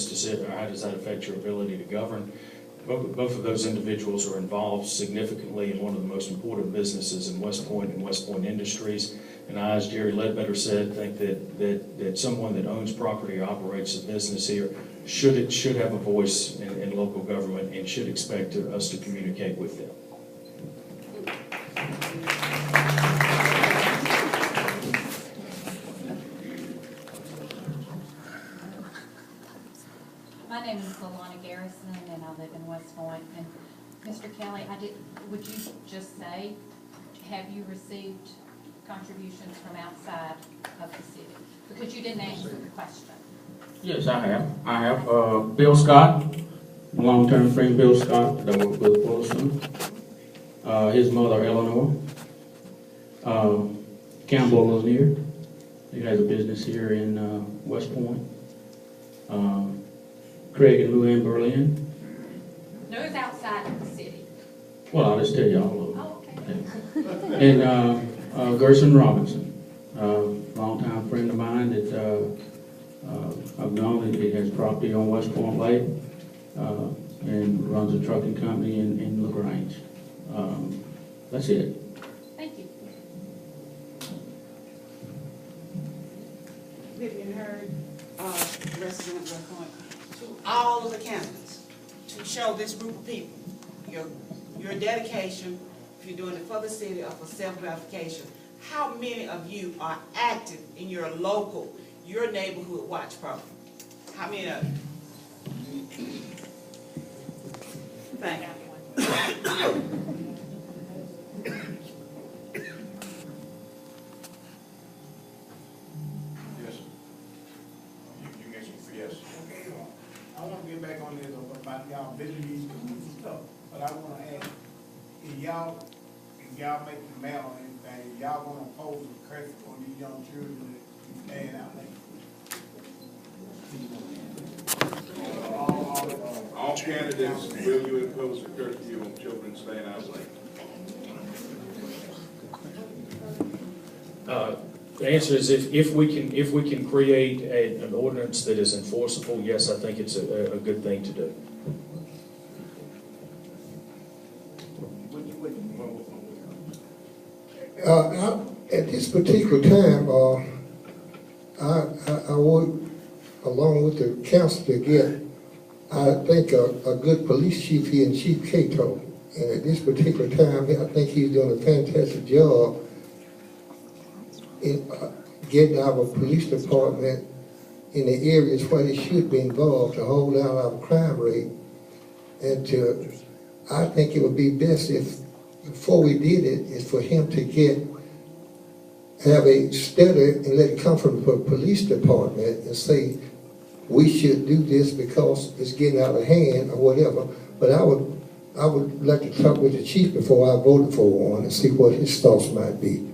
business decision, or how does that affect your ability to govern? Both of those individuals are involved significantly in one of the most important businesses in West Point and West Point Industries. And I, as Jerry Ledbetter said, think that someone that owns property or operates a business here should have a voice in local government and should expect us to communicate with them. My name is Lalana Garrison, and I live in West Point. And Mr. Kelly, would you just say, have you received contributions from outside of the city? Because you didn't answer the question. Yes, I have. I have Bill Scott, long-term friend Bill Scott that I work with Wilson. His mother, Eleanor. Campbell Lanier. He has a business here in West Point. Craig and Luann Berlin. No, it's outside of the city. Well, I'll just tell you all of them. Oh, okay. And Gerson Robinson, longtime friend of mine that I've known. He has property on West Point Lake and runs a trucking company in LaGrange. That's it. Thank you. Vivian Hurd, resident of West Point. To all of the candidates, to show this group of people your dedication, if you're doing it for the city or for self-gratification. How many of you are active in your local, your neighborhood watch program? How many of you? Thank you. Yes. You mentioned yes. Okay, I want to get back on this about y'all building these schools and stuff, but I want to ask, if y'all make the mail or anything, y'all want to impose a curfew on these young children that be staying out late? All candidates, will you impose a curfew on children staying out late? The answer is if we can create an ordinance that is enforceable, yes, I think it's a good thing to do. At this particular time, I work along with the council to get, I think, a good police chief here in Chief Cato. And at this particular time, I think he's doing a fantastic job in getting our police department in the areas where they should be involved to hold down our crime rate. And I think it would be best if, before we did it, is for him to have a study and let it come from the police department and say, we should do this because it's getting out of hand or whatever. But I would like to talk with the chief before I voted for one and see what his thoughts might be.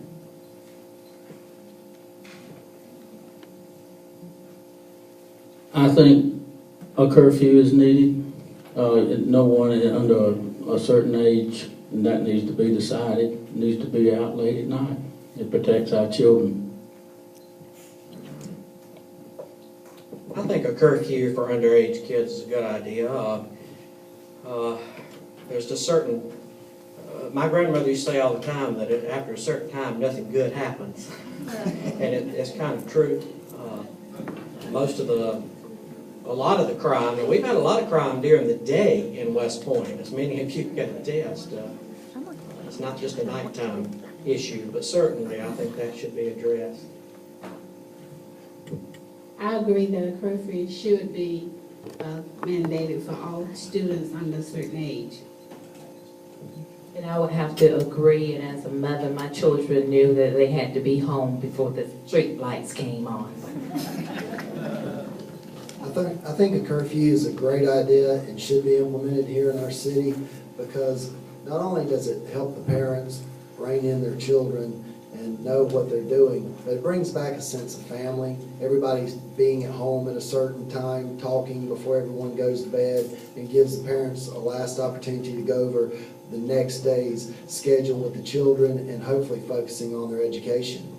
I think a curfew is needed. No one under a certain age, and that needs to be decided, needs to be out late at night. It protects our children. I think a curfew for underage kids is a good idea. There's a certain, my grandmother used to say all the time that after a certain time, nothing good happens. And it's kind of true. A lot of the crime, and we've had a lot of crime during the day in West Point, as many of you can attest. It's not just a nighttime issue, but certainly I think that should be addressed. I agree that a curfew should be mandated for all students under a certain age. And I would have to agree, and as a mother, my children knew that they had to be home before the street lights came on. I think a curfew is a great idea and should be implemented here in our city, because not only does it help the parents rein in their children and know what they're doing, but it brings back a sense of family. Everybody's being at home at a certain time, talking before everyone goes to bed, and gives the parents a last opportunity to go over the next day's schedule with the children and hopefully focusing on their education.